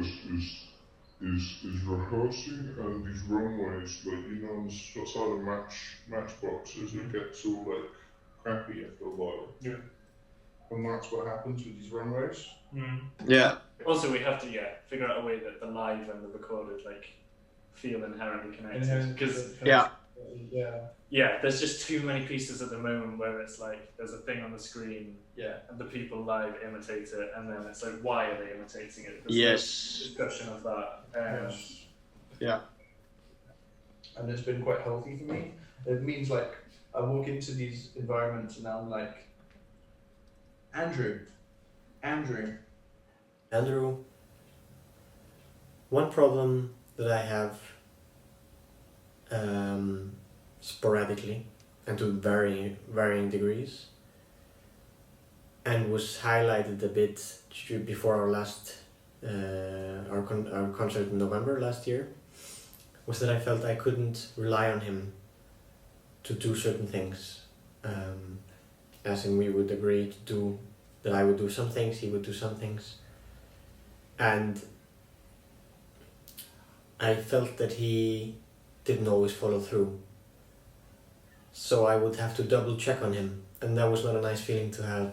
is rehearsing, and these runways, like on the side of matchboxes, it gets all like crappy after a while. Yeah. And that's what happens with these runways. Yeah. Also, we have to figure out a way that the live and the recorded feel inherently connected. Because there's just too many pieces at the moment where it's there's a thing on the screen, and the people live imitate it, and then it's why are they imitating it? There's discussion of that. Yeah. And it's been quite healthy for me. It means I walk into these environments and I'm like, Andrew, one problem that I have sporadically and to varying degrees, and was highlighted a bit before our last our concert in November last year, was that I felt I couldn't rely on him to do certain things. As in, we would agree to do that. I would do some things, he would do some things, and I felt that he didn't always follow through. So I would have to double check on him, and that was not a nice feeling to have,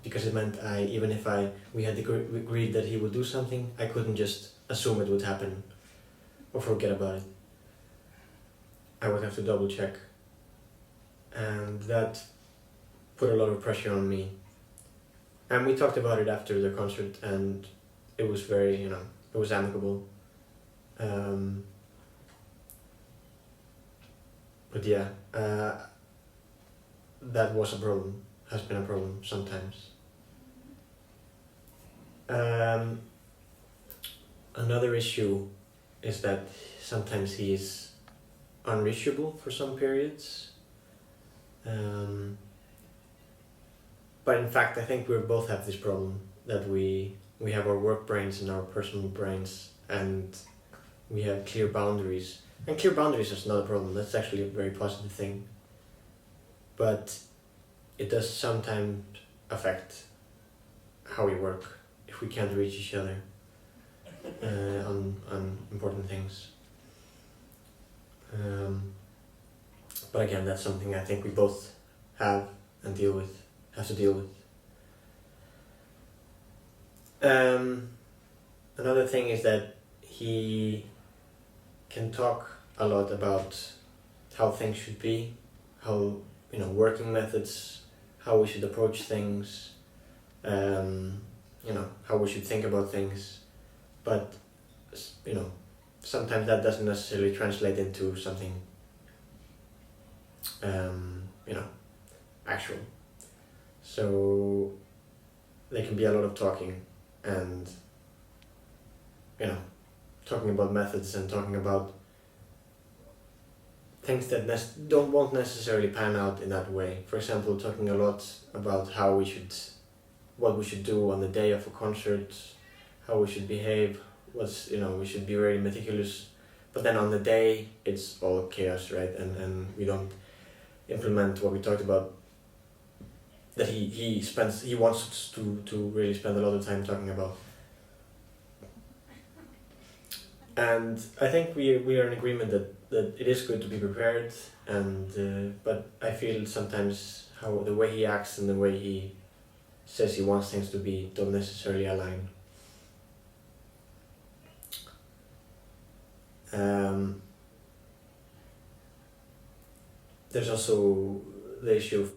because it meant even if we had agreed that he would do something, I couldn't just assume it would happen or forget about it. I would have to double check, and that put a lot of pressure on me. And we talked about it after the concert, and it was very, it was amicable. But yeah, that was a problem, has been a problem sometimes. Another issue is that sometimes he is unreachable for some periods. But in fact, I think we both have this problem, that we have our work brains and our personal brains, and we have clear boundaries. And clear boundaries is not a problem, that's actually a very positive thing. But it does sometimes affect how we work if we can't reach each other on important things. But again, that's something I think we both have to deal with. Another thing is that he can talk a lot about how things should be, how working methods, how we should approach things, how we should think about things, but sometimes that doesn't necessarily translate into something actual. So there can be a lot of talking and talking about methods and talking about things that won't necessarily pan out in that way. For example, talking a lot about what we should do on the day of a concert, how we should behave, we should be very meticulous, but then on the day it's all chaos, right? And we don't implement what we talked about, that he wants us to really spend a lot of time talking about. And I think we are in agreement that it is good to be prepared, and but I feel sometimes how the way he acts and the way he says he wants things to be don't necessarily align. There's also the issue of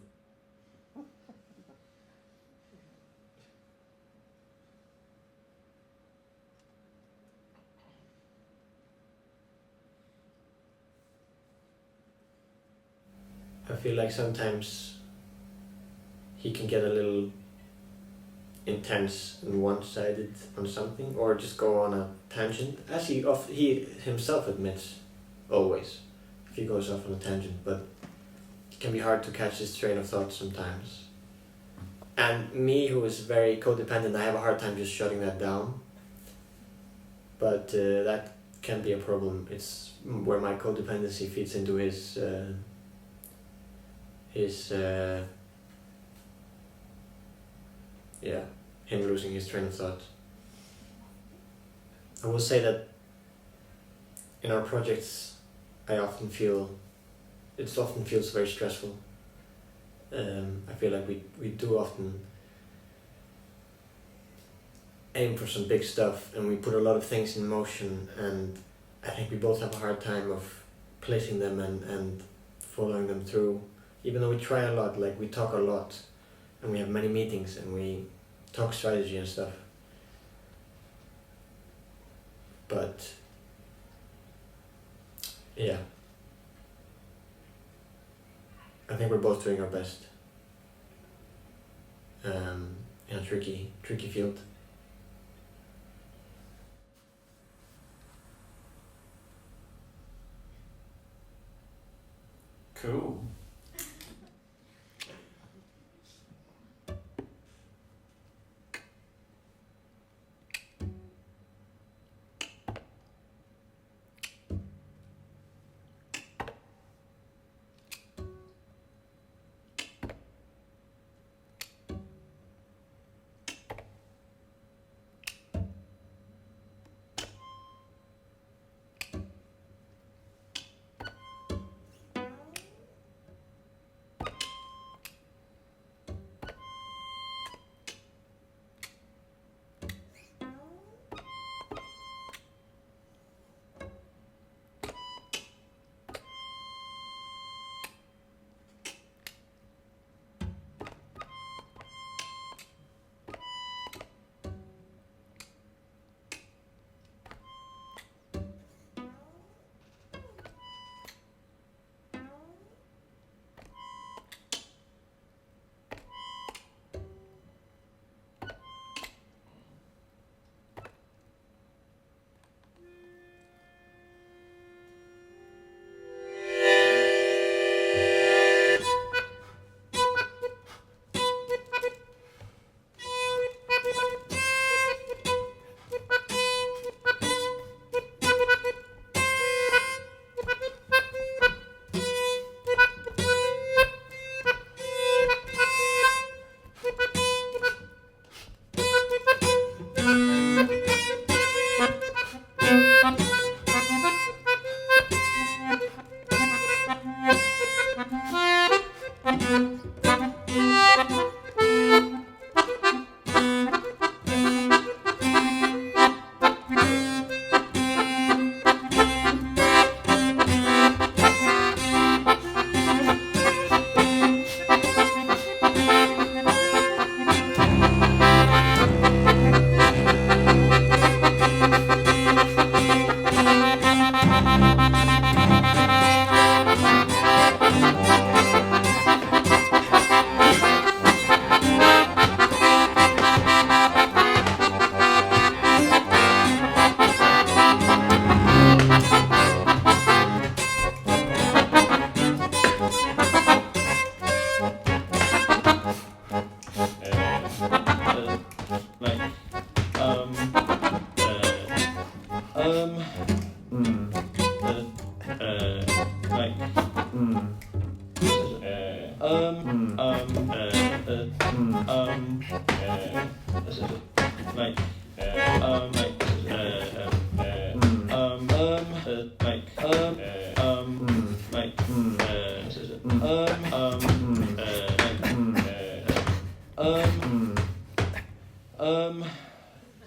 I feel like sometimes he can get a little intense and one-sided on something, or just go on a tangent, as he himself admits always, if he goes off on a tangent, but it can be hard to catch his train of thought sometimes. And me, who is very codependent, I have a hard time just shutting that down, but that can be a problem. It's where my codependency feeds into his him losing his train of thought. I will say that in our projects, it often feels very stressful. I feel like we do often aim for some big stuff, and we put a lot of things in motion, and I think we both have a hard time of placing them and following them through. Even though we try a lot, like we talk a lot, and we have many meetings, and we talk strategy and stuff. But yeah, I think we're both doing our best in a tricky field. Cool.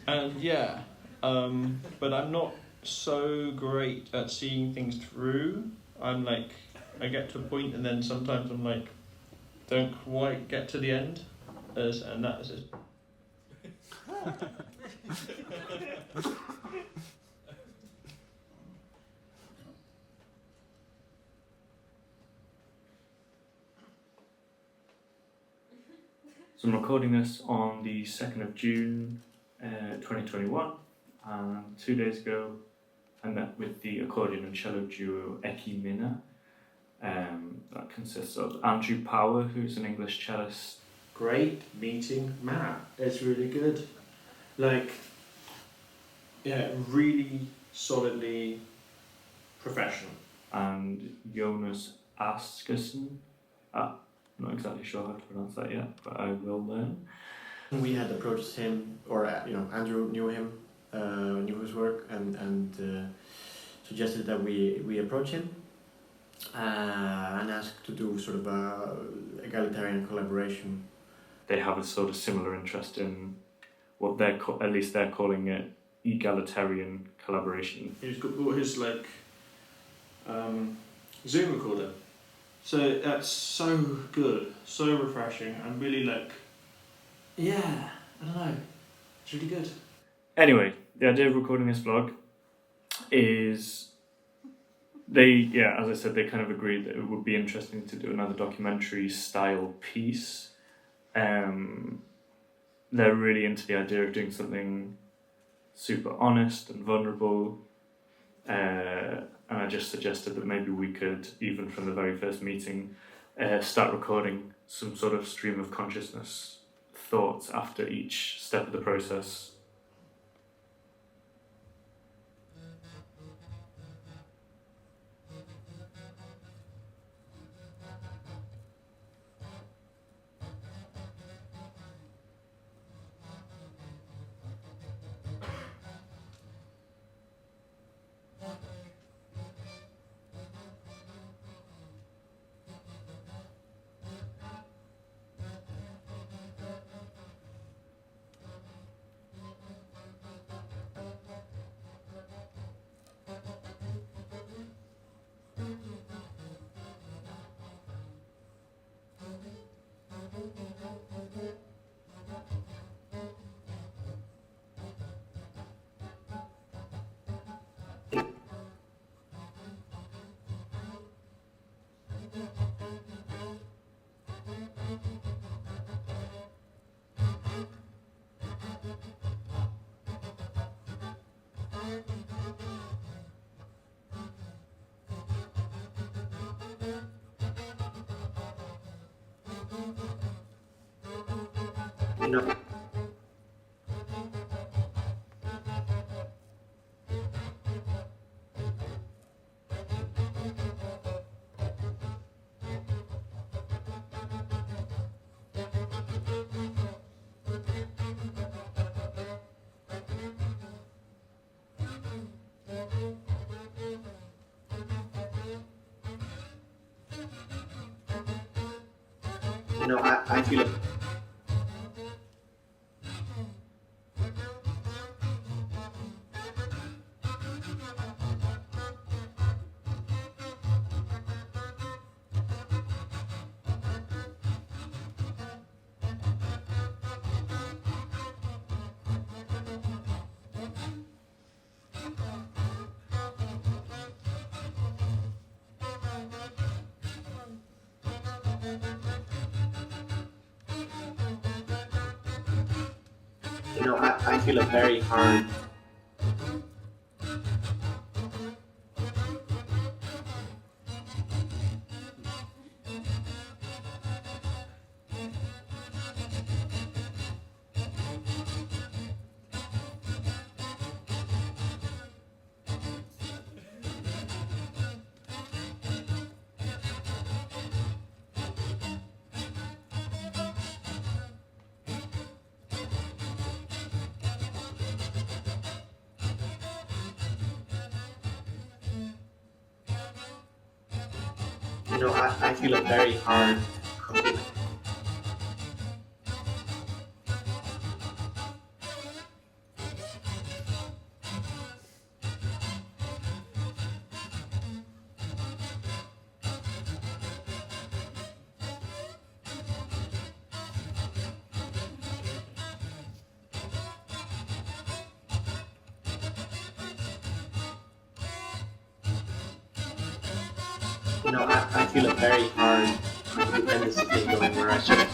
And yeah, but I'm not so great at seeing things through. I'm like, I get to a point and then sometimes I'm like, don't quite get to the end, and that is it. So I'm recording this on the 2nd of June 2021, and 2 days ago I met with the accordion and cello duo EKKI MINNA. That consists of Andrew Power, who's an English cellist. Great meeting Matt. It's really good. Like, yeah, really solidly professional. And Jónas Ásgeirsson. I'm not exactly sure how to pronounce that yet, but I will learn. We had approached him, or Andrew knew him knew his work and suggested that we approach him and ask to do sort of a egalitarian collaboration. They have a sort of similar interest in what at least they're calling it egalitarian collaboration. He's got his like Zoom recorder. So that's so good, so refreshing, and really like, yeah, I don't know, it's really good. Anyway, the idea of recording this vlog is as I said, they kind of agreed that it would be interesting to do another documentary style piece. They're really into the idea of doing something super honest and vulnerable. And I just suggested that maybe we could, even from the very first meeting, start recording some sort of stream of consciousness thoughts after each step of the process. No. I feel it. I feel it very hard. I feel it very hard. I feel it very hard when this thing going where I should.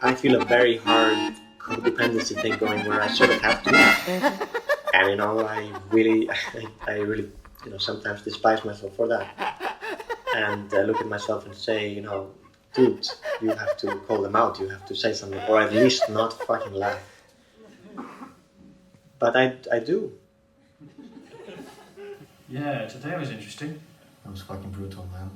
I feel it very hard codependency thing going where I sort of have to. And you know, I really, you know, sometimes despise myself for that. And look at myself and say, you know, dude, you have to call them out. You have to say something, or at least not fucking laugh. But I do. Yeah, today was interesting. That was fucking brutal, man.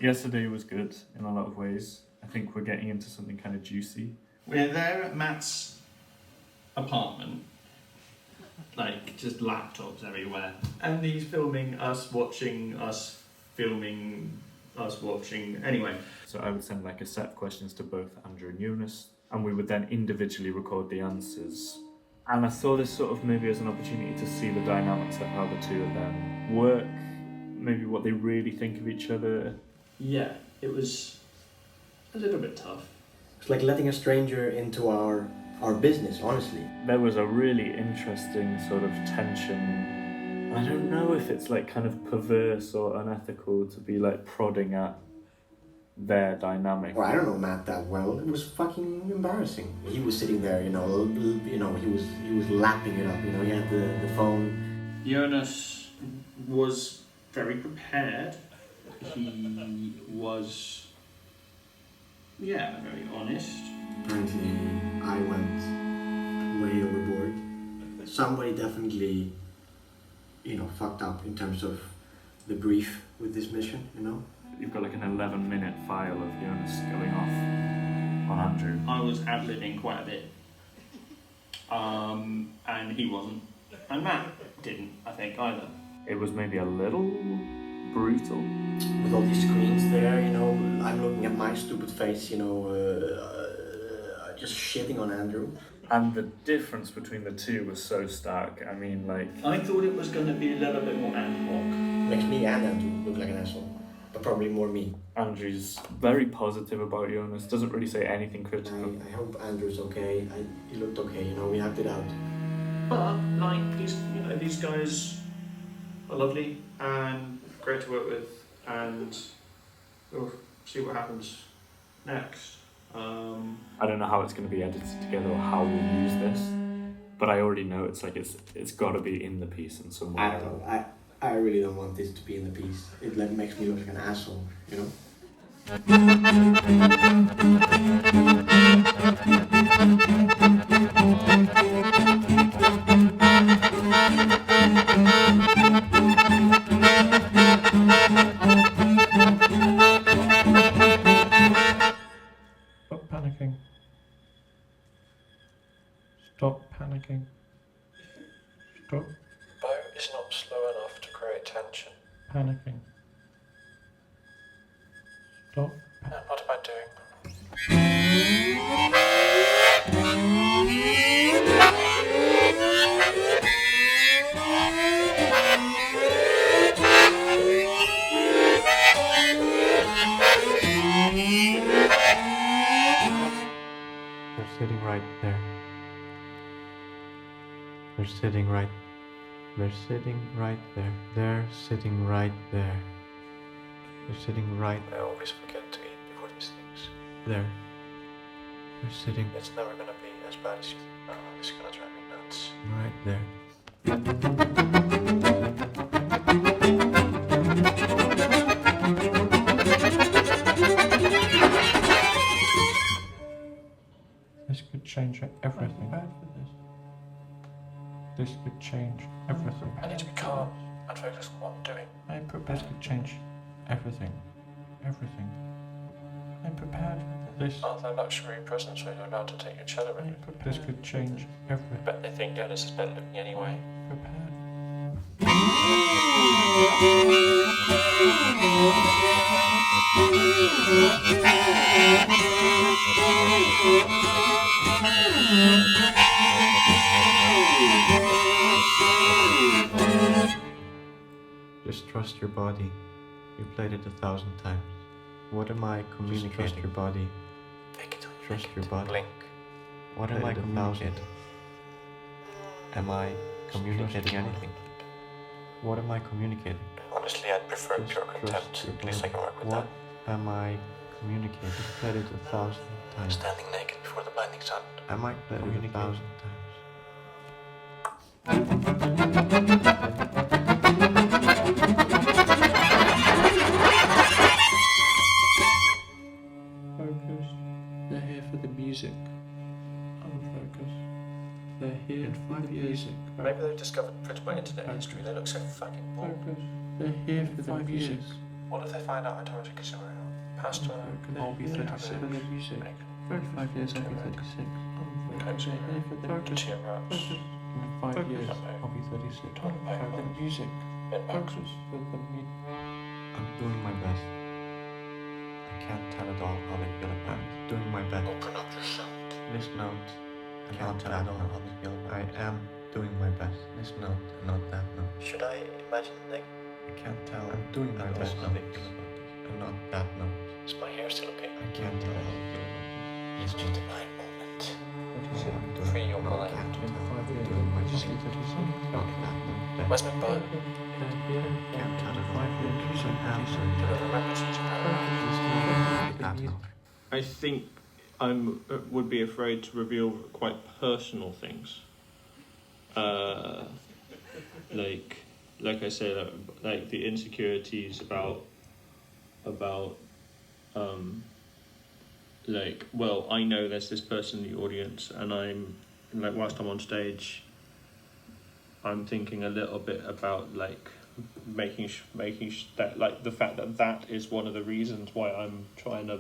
Yesterday was good in a lot of ways. I think we're getting into something kind of juicy. We're there at Matt's apartment, like just laptops everywhere, and he's filming us watching us, filming us watching. Anyway, so I would send like a set of questions to both Andrew and Jónas, and we would then individually record the answers. And I saw this sort of maybe as an opportunity to see the dynamics of how the two of them work, maybe what they really think of each other. Yeah, it was a little bit tough. It's like letting a stranger into our business, honestly. There was a really interesting sort of tension. I don't know if it's like kind of perverse or unethical to be like prodding at their dynamic. Well, I don't know Matt that well. It was fucking embarrassing. He was sitting there, you know, he was lapping it up, you know, he had the phone. Jónas was very prepared. He was, yeah, very honest. Apparently, I went way overboard. Somebody definitely, you know, fucked up in terms of the brief with this mission, you know? You've got like an 11-minute file of Jónas going off on Andrew. I was ad-libbing quite a bit. And he wasn't. And Matt didn't, I think, either. It was maybe a little brutal. With all these screens there, you know, I'm looking at my stupid face, you know, just shitting on Andrew. And the difference between the two was so stark. I mean, like... I thought it was going to be a little bit more ad hoc. Makes me and Andrew look like an asshole. But probably more me. Andrew's very positive about Jónas, doesn't really say anything critical. I hope Andrew's okay. He looked okay, you know, we acted out. But, like, these guys are lovely and great to work with, and we'll see what happens next. I don't know how it's going to be edited together or how we'll use this, but I already know it's like it's got to be in the piece in some way. I don't know. I really don't want this to be in the piece. It like makes me look like an asshole, you know? Stop panicking. Stop panicking. Stop Boat is not slow enough to create tension. panicking. Stop. What am I doing? They're sitting right there. They're sitting right. They're sitting right there. They're sitting right there. They're sitting right I always forget to eat before these things. there. They're sitting It's never gonna be as bad as you think. Oh, this is gonna drive me nuts. right there. This could change everything. Bad for this. This could change everything. I need to be calm and focus on what I'm doing. I'm prepared. This could change everything. Everything. I'm prepared for this. Aren't there luxury presents where you're allowed to take your cello with you? This could change everything. Bet they think Jónas is better looking anyway. Prepared. Just trust your body. You played it 1,000 times. What am I communicating? Just trust your body. Fake it till you Trust make your it. body. Blink. What am I communicating? Am I communicating anything? What am I communicating? Honestly, I'd prefer Just pure trust contempt. your At least I can work with What am I communicating? Played it 1,000 that. times. Standing naked before before the blinding sun. I might let it 1,000 times. Focus. They're here for the music. Unfocus. They're here for the music. Maybe they've discovered printable internet history. They look so fucking bored. Focus. They're here for the music. What if they find out I told Consumer past I'll be 36 for the music. 35 years I'll be 36. Unfocus. They're here for the Consumer music. In 5 years I'll be 36. For the music. Focus for the music. I'm doing my best. I can't tell it all how they feel about it. Doing my best. Open up your sound. This note, and not that note. How they feel about it. I am doing my best. This note, and not that note. Should I imagine like I can't tell. I'm doing my best how they feel about this, and not that note. is my hair still okay? I can't tell how they feel about this. It's just a mind moment. I'm doing Free your mind. I can't tell. I'm doing my best. Not that note. Where's my butt? Can't tell if I feel because I am doing Do I remember such a that note. I think I would be afraid to reveal quite personal things. Like I say, like the insecurities about like, well, I know there's this person in the audience, and I'm like, whilst I'm on stage, I'm thinking a little bit about like making that, like, the fact that that is one of the reasons why I'm trying to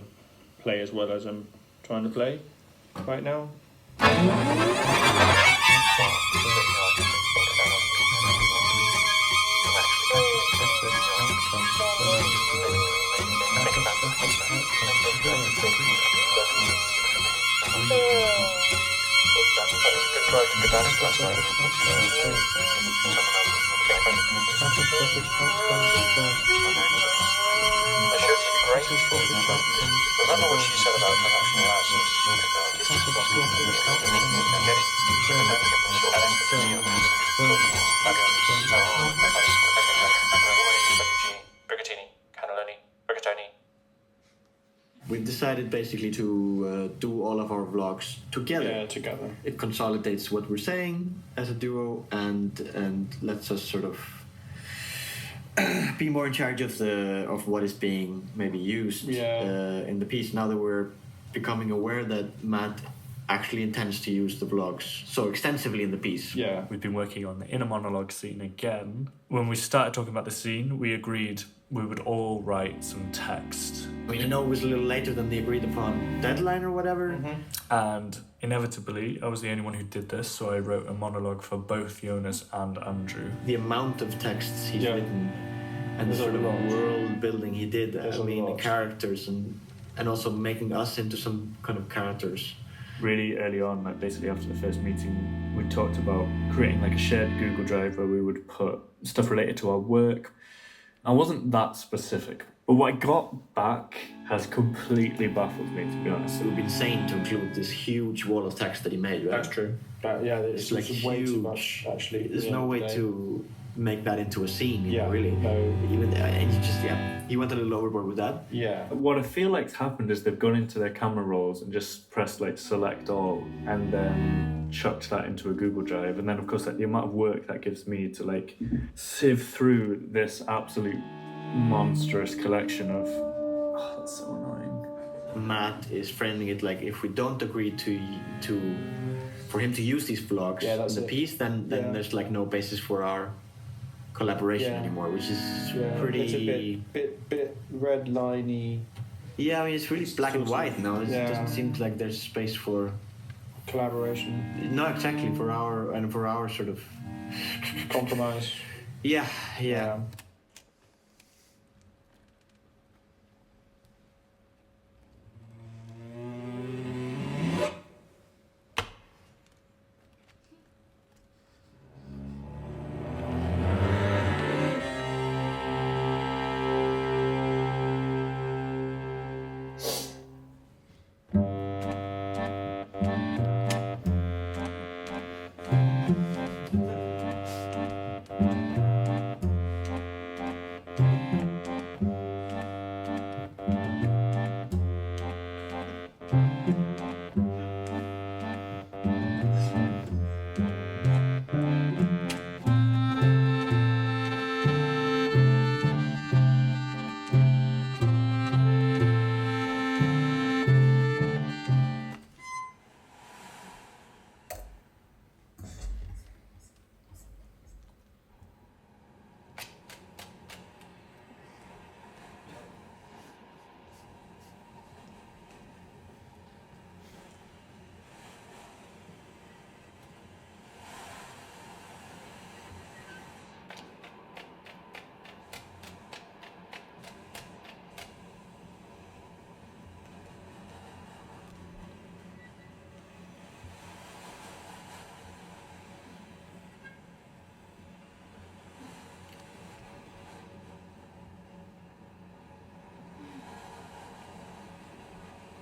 play as well as I'm trying to play right now. Remember what she said about transactional We've decided basically to do all of our vlogs together. Yeah, together. It consolidates what we're saying as a duo and lets us sort of be more in charge of what is being maybe used in the piece. Now that we're becoming aware that Matt actually intends to use the vlogs so extensively in the piece. Yeah, we've been working on the inner monologue scene again. When we started talking about the scene, we agreed we would all write some text. I mean, I know it was a little later than the agreed upon deadline or whatever. Mm-hmm. And inevitably, I was the only one who did this, so I wrote a monologue for both Jónas and Andrew. The amount of texts he's written and the sort of world building he did, I mean, characters and also making us into some kind of characters. Really early on, like basically after the first meeting, we talked about creating like a shared Google Drive where we would put stuff related to our work. I wasn't that specific, but what I got back has completely baffled me, to be honest. It would be insane to include this huge wall of text that he made, right? That's true. It's like way huge. too much, actually. There's no way to make that into a scene, you know, really. No. Even and you just he went a little overboard with that. Yeah. What I feel like's happened is they've gone into their camera rolls and just pressed like select all and then chucked that into a Google Drive, and then of course like the amount of work that gives me to like sieve through this absolute monstrous collection of that's so annoying. Matt is framing it like, if we don't agree to for him to use these vlogs in the piece, then there's like no basis for our collaboration anymore, which is pretty. It's a bit red liney. Yeah, I mean it's really black and white now. It doesn't seem like there's space for collaboration. No, exactly, for our sort of compromise. Yeah.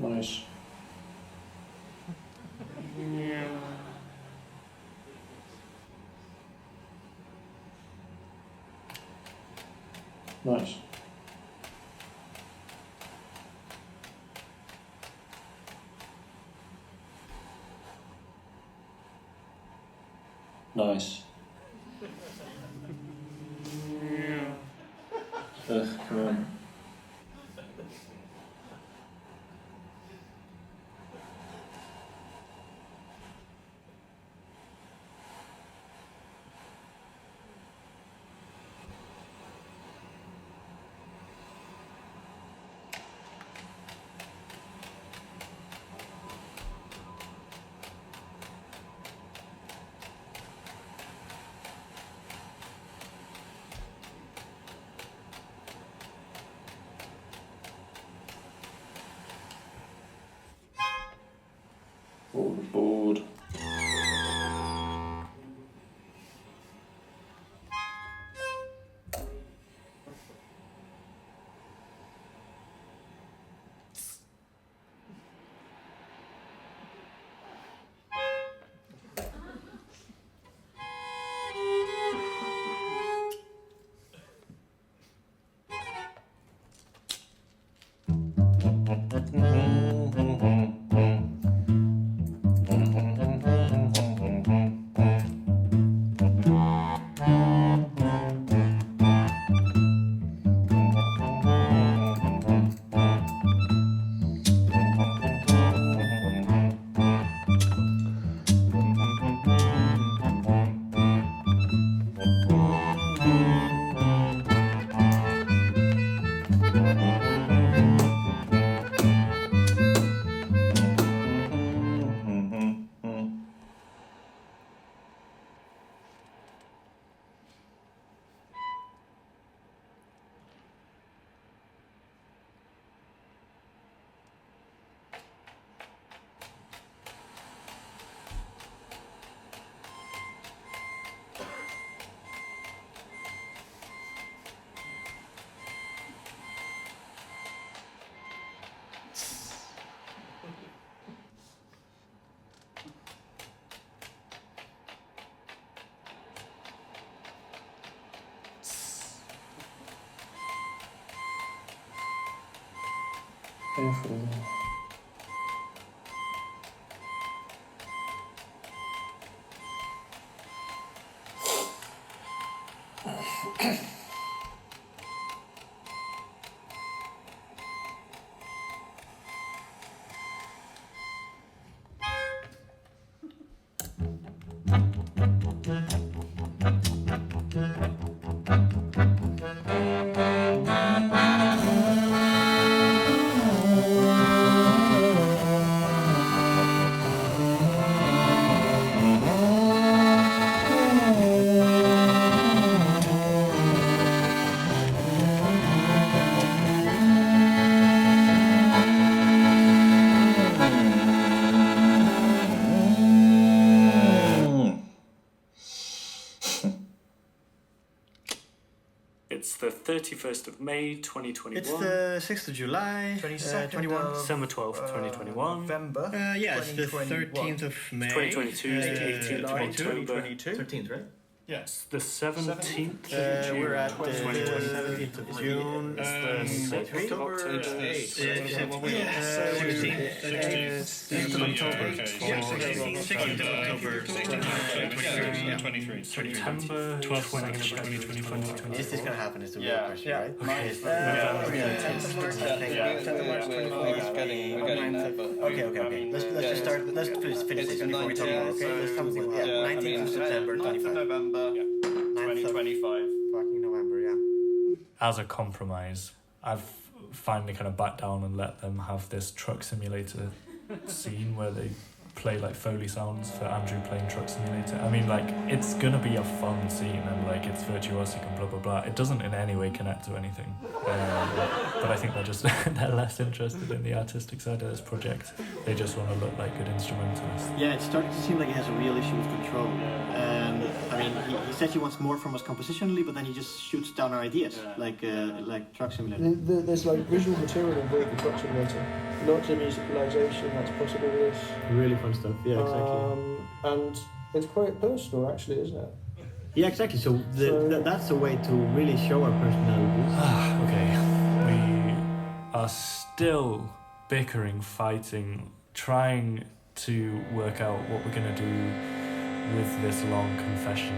Nice. Nice. Nice. Come on. Board. Careful. It's the 31st of May 2021. It's the 6th of July, 21. December 12th, 2021. November. Yeah, it's the 13th of May. 2022 is the 18th of October. 13th, right? Yes. The 17th We're at the 2022. 17th of June. It's the 6th of October. 16th of October. 23. September 12th, 2020. Is this going to happen is the real question, right? Okay. Okay. Let's just start. Let's finish this before we talk more. Okay. Let's come with 19th of September, 25. November, 2025. Fucking November, yeah. As a compromise, I've finally kind of backed down and let them have this truck simulator scene where they play like Foley sounds for Andrew playing Truck Simulator. I mean, like, it's gonna be a fun scene and like it's virtuosic and blah blah blah. It doesn't in any way connect to anything. but I think they're less interested in the artistic side of this project. They just want to look like good instrumentalists. Yeah, it's starting to seem like he has a real issue with control. I mean, he said he wants more from us compositionally, but then he just shoots down our ideas, like Truck Simulator. There's like visual material in Vehicle Truck Simulator, lots of musicalization that's possible with this. Really fun stuff, yeah, exactly. And it's quite personal, actually, isn't it? Yeah, exactly. So that's a way to really show our personalities. Okay, we are still bickering, fighting, trying to work out what we're going to do with this long confession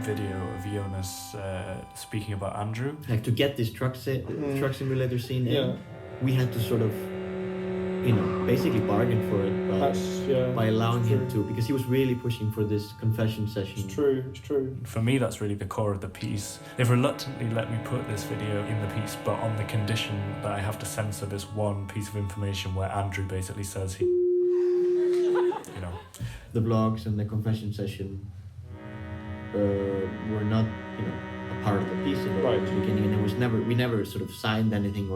video of Jónas speaking about Andrew. Like to get this truck simulator scene in, we had to sort of, basically bargain for it by allowing him to, because he was really pushing for this confession session. It's true. For me, that's really the core of the piece. They've reluctantly let me put this video in the piece, but on the condition that I have to censor this one piece of information where Andrew basically says he, The blogs and the confession session were not, a part of the piece at the beginning, and it was we never sort of signed anything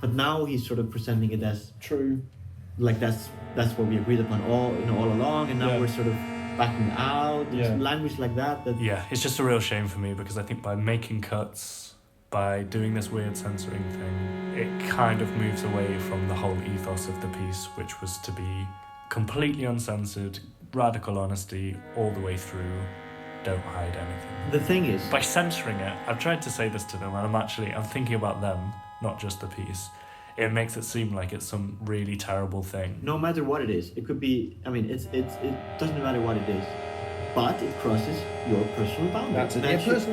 but now he's sort of presenting it as true, like that's what we agreed upon all along, and now we're sort of backing out. Language like that. Yeah, it's just a real shame for me, because I think by making cuts, by doing this weird censoring thing, it kind of moves away from the whole ethos of the piece, which was to be completely uncensored, radical honesty all the way through. Don't hide anything. The thing is, by censoring it, I've tried to say this to them, and I'm thinking about them, not just the piece. It makes it seem like it's some really terrible thing. No matter what it is, it could be. I mean, it doesn't matter what it is, but it crosses your personal boundary. That's it. That's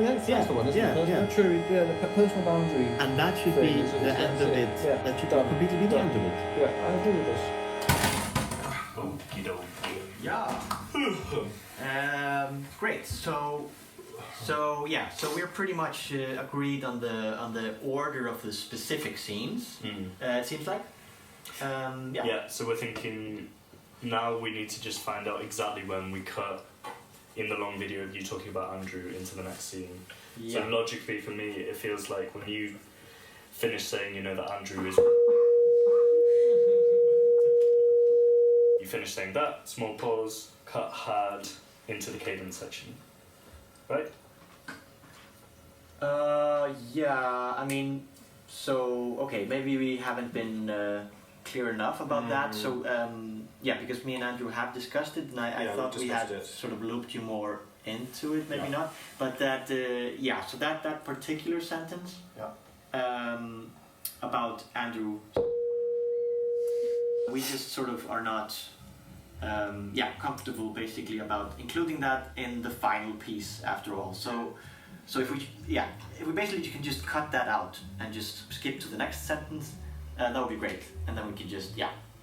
the one, isn't it? True. Yeah, the personal boundary. And that should be the end of it. Yeah. That should completely be the end of it. Yeah, I agree with this. Okie dokie. Yeah. Great. So we're pretty much agreed on the order of the specific scenes. It seems like. Yeah. So we're thinking now we need to just find out exactly when we cut in the long video of you talking about Andrew into the next scene. Yeah. So logically, for me, it feels like when you finish saying, that Andrew is. You finish saying that, small pause, cut hard into the cadence section, right? Yeah, I mean, so, okay, maybe we haven't been clear enough about that. So, because me and Andrew have discussed it, and I thought we had sort of looped you more into it, maybe not. But that, so that particular sentence about Andrew, we just sort of are not comfortable basically about including that in the final piece after all. So if we basically can just cut that out and just skip to the next sentence, that would be great. And then we can just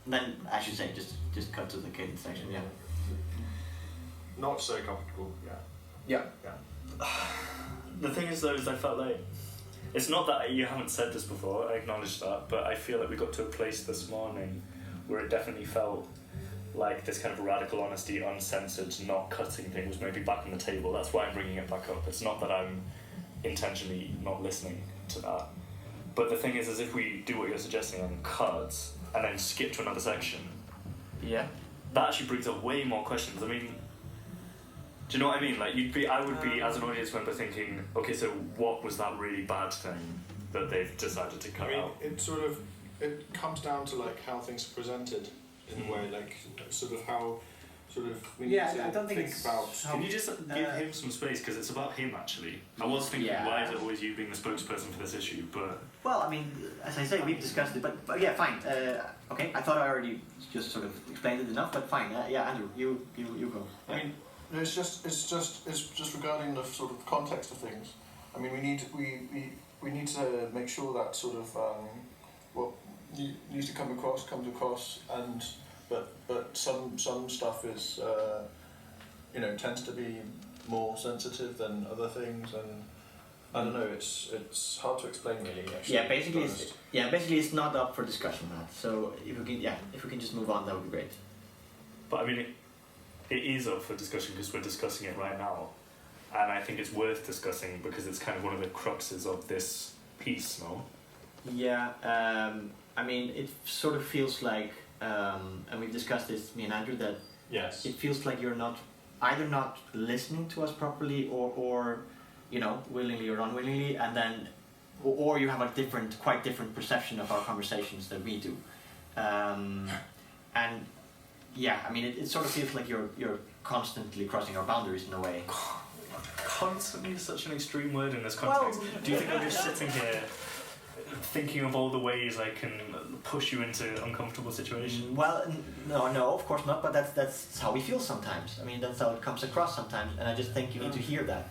then I should say just cut to the cadence section. Yeah. Not so comfortable. Yeah. The thing is though, I felt like it's not that you haven't said this before. I acknowledge that, but I feel like we got to a place this morning where it definitely felt like this kind of radical honesty, uncensored, not cutting thing was maybe back on the table. That's why I'm bringing it back up. It's not that I'm intentionally not listening to that. But the thing is if we do what you're suggesting and cut and then skip to another section, that actually brings up way more questions. I mean, do you know what I mean? Like I would be as an audience member thinking, okay, so what was that really bad thing that they've decided to cut out? It comes down to like how things are presented in a way, like sort of how we need to I don't think think about. Can you just give him some space, because it's about him actually. I was thinking, why is it always you being the spokesperson for this issue? But well, I mean, as I say, we've discussed it, but yeah, fine. Okay, I thought I already just sort of explained it enough, but fine. Andrew, you go. I mean, it's just regarding the sort of context of things. I mean, we need to make sure that sort of what needs to come across, and but some stuff is tends to be more sensitive than other things, and I don't know. It's hard to explain really. Actually, basically it's not up for discussion, Matt. So if we can just move on, that would be great. But I mean, it is up for discussion because we're discussing it right now, and I think it's worth discussing because it's kind of one of the cruxes of this piece, no? Yeah, I mean, it sort of feels like, and we've discussed this, me and Andrew, that Yes. it feels like you're not listening to us properly, or you know, willingly or unwillingly, and then, or you have a quite different perception of our conversations than we do, and yeah, I mean, it sort of feels like you're constantly crossing our boundaries in a way. Constantly is such an extreme word in this context. Well, do you think I'm just sitting here thinking of all the ways I can push you into uncomfortable situations? Well, no, of course not. But that's how we feel sometimes. I mean, that's how it comes across sometimes, and I just think you need to hear that.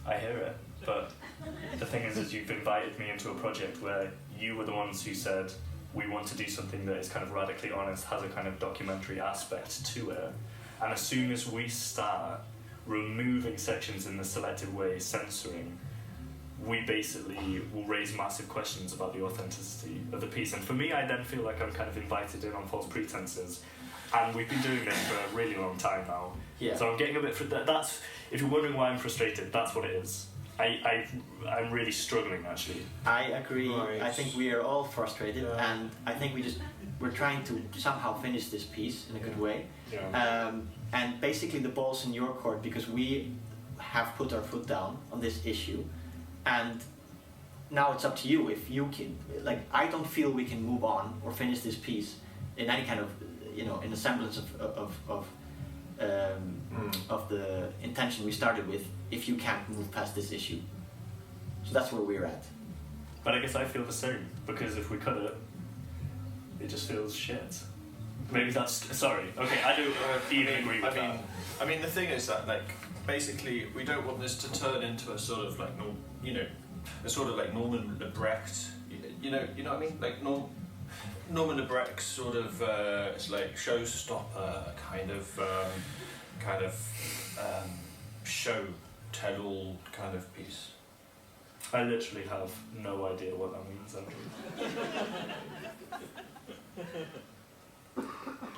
I hear it, but the thing is you've invited me into a project where you were the ones who said we want to do something that is kind of radically honest, has a kind of documentary aspect to it, and as soon as we start removing sections in the selective way, censoring, we basically will raise massive questions about the authenticity of the piece. And for me, I then feel like I'm kind of invited in on false pretenses. And we've been doing this for a really long time now. Yeah. So I'm getting a bit... That's, if you're wondering why I'm frustrated, that's what it is. I'm really struggling, actually. I agree. Right. I think we are all frustrated, Yeah. and I think we're trying to somehow finish this piece in a good way. Yeah. And basically the ball's in your court, because we have put our foot down on this issue, and now it's up to you. If you can, like, I don't feel we can move on or finish this piece in any kind of, you know, in a semblance of the intention we started with, if you can't move past this issue. So that's where we're at. But I guess I feel the same, because if we cut it, it just feels shit. Maybe that's... Sorry. Okay, I do even agree with that. I mean, the thing is that, like, basically, we don't want this to turn into a sort of like, a sort of like Norman Lebrecht, you know what I mean? Like Norman Lebrecht sort of, it's like showstopper kind of show tell-all kind of piece. I literally have no idea what that means, Andrew.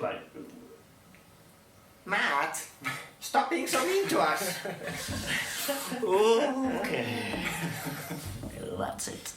Like... Matt, stop being so mean to us. Okay. That's it.